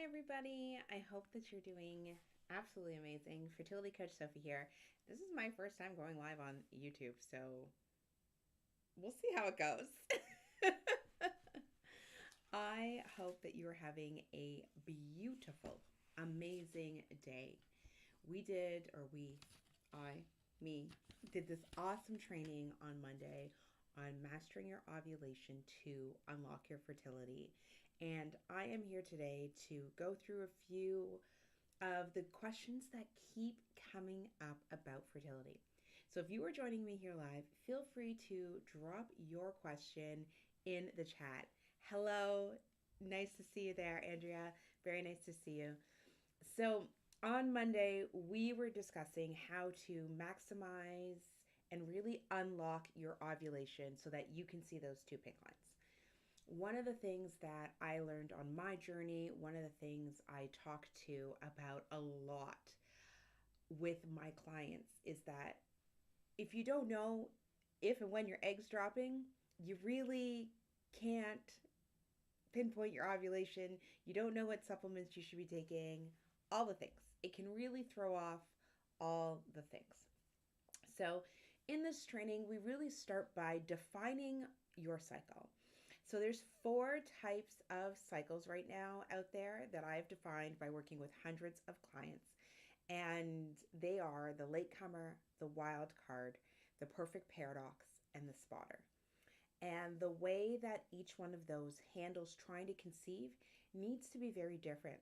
everybody. I hope that you're doing absolutely amazing. Fertility Coach Sophie here. This is my first time going live on YouTube, so we'll see how it goes. I hope that you're having a beautiful, amazing day. We did, or we, I, me, did this awesome training on Monday on mastering your ovulation to unlock your fertility. And I am here today to go through a few of the questions that keep coming up about fertility. So if you are joining me here live, feel free to drop your question in the chat. Hello, nice to see you there, Andrea. Very nice to see you. So on Monday, we were discussing how to maximize and really unlock your ovulation so that you can see those two pink lines. One of the things that I learned on my journey, one of the things I talk to about a lot with my clients is that if you don't know if and when your egg's dropping, you really can't pinpoint your ovulation. You don't know what supplements you should be taking, all the things. It can really throw off all the things. So, in this training, we really start by defining your cycle. So there's four types of cycles right now out there that I've defined by working with hundreds of clients. And they are the latecomer, the wild card, the perfect paradox, and the spotter. And the way that each one of those handles trying to conceive needs to be very different.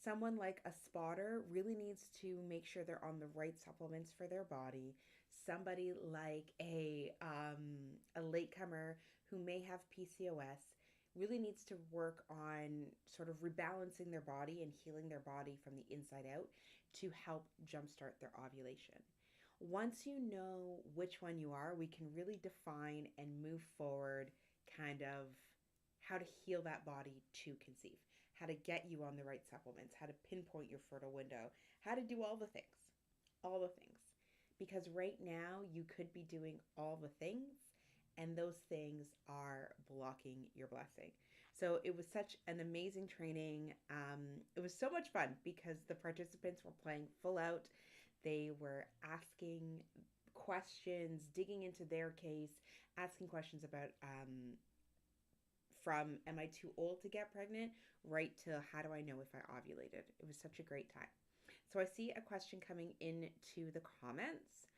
Someone like a spotter really needs to make sure they're on the right supplements for their body. Somebody like a latecomer who may have PCOS really needs to work on sort of rebalancing their body and healing their body from the inside out to help jumpstart their ovulation. Once you know which one you are, we can really define and move forward kind of how to heal that body to conceive, how to get you on the right supplements, how to pinpoint your fertile window, how to do all the things, all the things. Because right now you could be doing all the things and those things are blocking your blessing. So it was such an amazing training. It was so much fun because the participants were playing full out. They were asking questions, digging into their case, asking questions about from am I too old to get pregnant right to how do I know if I ovulated. It was such a great time. So I see a question coming into the comments.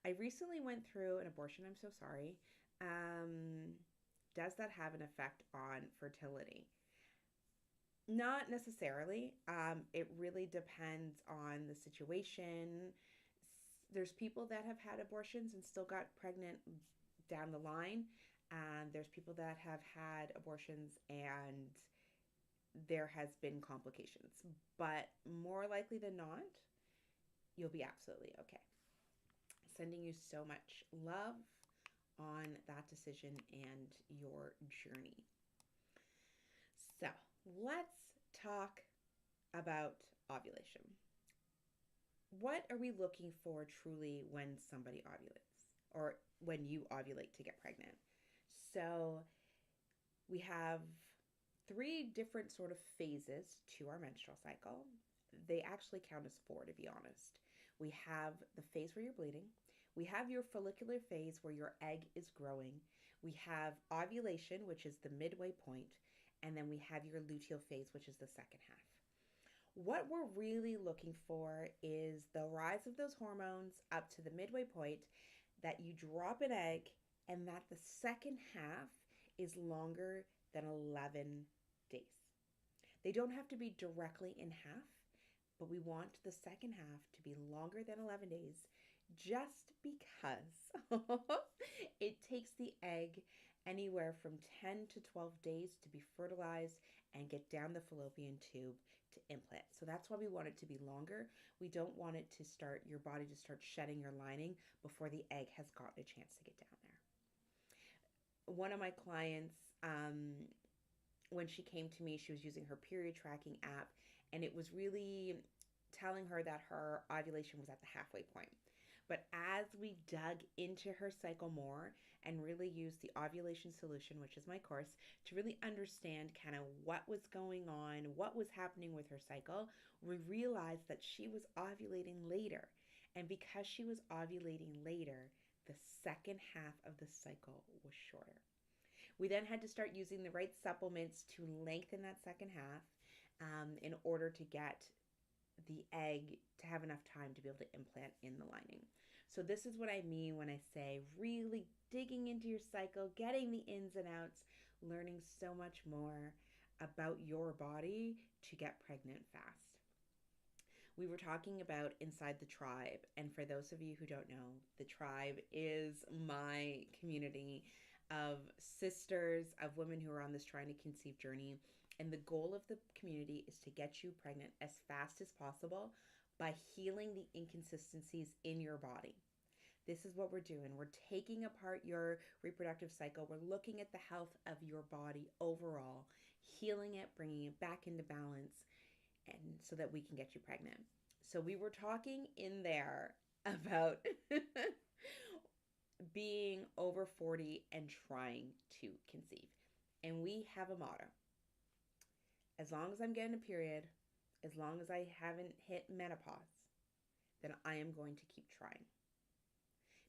I recently went through an abortion. I'm so sorry. Does that have an effect on fertility? Not necessarily. It really depends on the situation. There's people that have had abortions and still got pregnant down the line. And there's people that have had abortions and there has been complications. But more likely than not, you'll be absolutely okay. Sending you so much love on that decision and your journey. So let's talk about ovulation. What are we looking for truly when somebody ovulates or when you ovulate to get pregnant? So we have three different sort of phases to our menstrual cycle. They actually count as four, to be honest. We have the phase where you're bleeding. We have your follicular phase where your egg is growing. We have ovulation, which is the midway point. And then we have your luteal phase, which is the second half. What we're really looking for is the rise of those hormones up to the midway point, that you drop an egg, and that the second half is longer than 11 days. They don't have to be directly in half, but we want the second half to be longer than 11 days just because it takes the egg anywhere from 10 to 12 days to be fertilized and get down the fallopian tube to implant. So that's why we want it to be longer. We don't want it to start, your body to start shedding your lining before the egg has gotten a chance to get down there. One of my clients, when she came to me, she was using her period tracking app, and it was really telling her that her ovulation was at the halfway point. But as we dug into her cycle more and really use the ovulation solution, which is my course, to really understand kind of what was going on, what was happening with her cycle. We realized that she was ovulating later. And because she was ovulating later, the second half of the cycle was shorter. We then had to start using the right supplements to lengthen that second half in order to get the egg to have enough time to be able to implant in the lining. So, this is what I mean when I say really digging into your cycle, getting the ins and outs, learning so much more about your body to get pregnant fast. We were talking about inside the tribe, and for those of you who don't know, the tribe is my community of sisters, of women who are on this trying to conceive journey. And the goal of the community is to get you pregnant as fast as possible by healing the inconsistencies in your body. This is what we're doing. We're taking apart your reproductive cycle. We're looking at the health of your body overall, healing it, bringing it back into balance, and so that we can get you pregnant. So we were talking in there about being over 40 and trying to conceive. And we have a motto. As long as I'm getting a period, as long as I haven't hit menopause, then I am going to keep trying.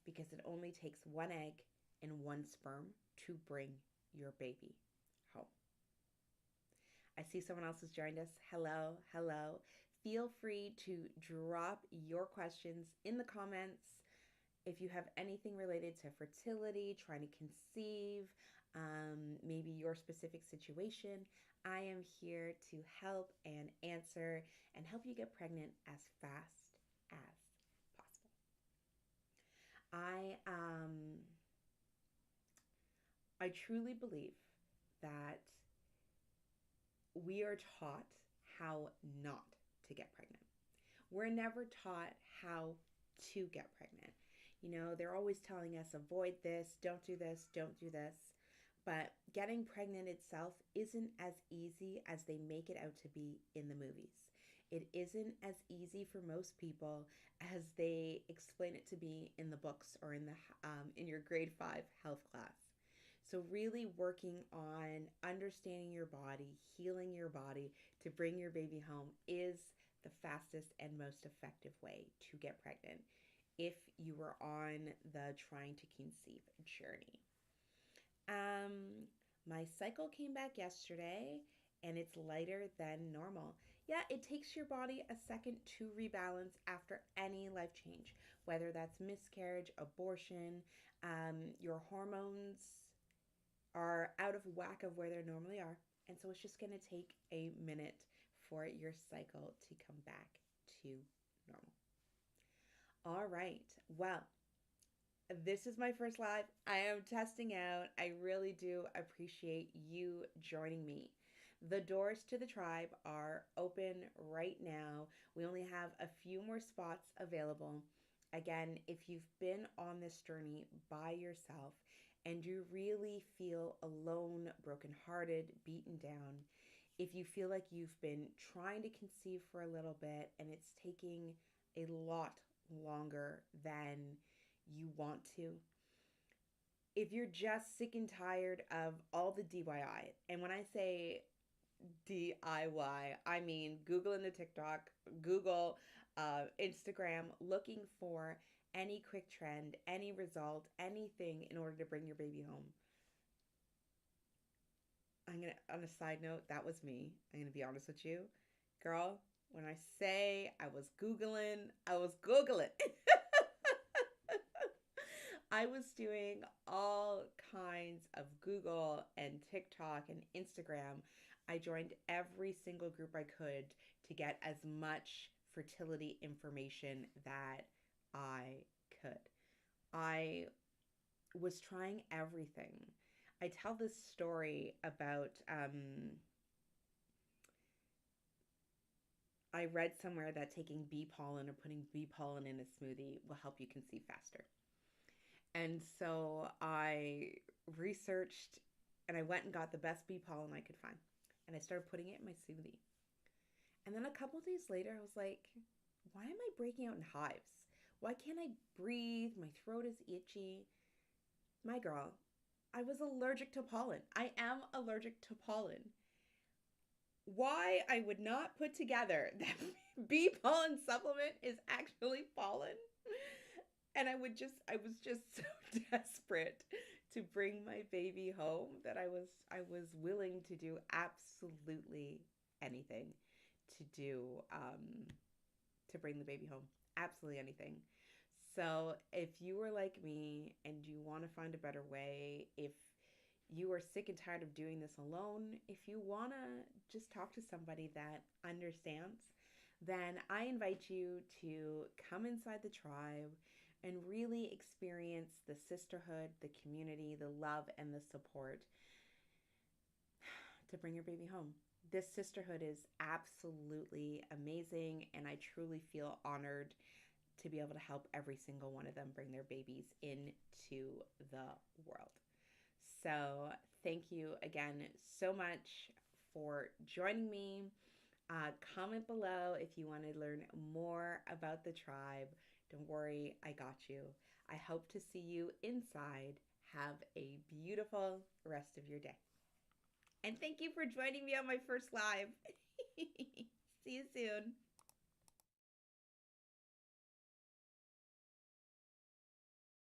Because it only takes one egg and one sperm to bring your baby home. I see someone else has joined us. Hello, hello. Feel free to drop your questions in the comments. If you have anything related to fertility, trying to conceive, maybe your specific situation, I am here to help and answer and help you get pregnant as fast as possible. I truly believe that we are taught how not to get pregnant. We're never taught how to get pregnant. You know, they're always telling us avoid this, don't do this, don't do this. But getting pregnant itself isn't as easy as they make it out to be in the movies. It isn't as easy for most people as they explain it to be in the books or in your grade 5 health class. So really working on understanding your body, healing your body to bring your baby home is the fastest and most effective way to get pregnant if you were on the trying to conceive journey. My cycle came back yesterday and it's lighter than normal. Yeah, it takes your body a second to rebalance after any life change, whether that's miscarriage, abortion, your hormones are out of whack of where they normally are. And so it's just going to take a minute for your cycle to come back to normal. All right. Well, this is my first live. I am testing out. I really do appreciate you joining me. The doors to the tribe are open right now. We only have a few more spots available. Again, if you've been on this journey by yourself and you really feel alone, brokenhearted, beaten down, if you feel like you've been trying to conceive for a little bit and it's taking a lot longer than you want to, if you're just sick and tired of all the DIY, and when I say DIY, I mean Google into TikTok, Google, Instagram, looking for any quick trend, any result, anything in order to bring your baby home. On a side note, that was me. I'm gonna be honest with you. Girl, when I say I was Googling, I was Googling. I was doing all kinds of Google and TikTok and Instagram. I joined every single group I could to get as much fertility information that I could. I was trying everything. I tell this story about, I read somewhere that taking bee pollen or putting bee pollen in a smoothie will help you conceive faster. And so I researched and I went and got the best bee pollen I could find. And I started putting it in my smoothie. And then a couple days later, I was like, why am I breaking out in hives? Why can't I breathe? My throat is itchy. my girl, I was allergic to pollen. I am allergic to pollen. Why I would not put together that bee pollen supplement is actually pollen. And I was just so desperate to bring my baby home that I was willing to do absolutely anything to do to bring the baby home. Absolutely anything. So if you are like me and you want to find a better way, if you are sick and tired of doing this alone, if you want to just talk to somebody that understands, then I invite you to come inside the tribe and really experience the sisterhood, the community, the love, and the support to bring your baby home. This sisterhood is absolutely amazing, and I truly feel honored to be able to help every single one of them bring their babies into the world. So, thank you again so much for joining me. Comment below if you want to learn more about the tribe. Don't worry, I got you. I hope to see you inside. Have a beautiful rest of your day. And thank you for joining me on my first live. See you soon.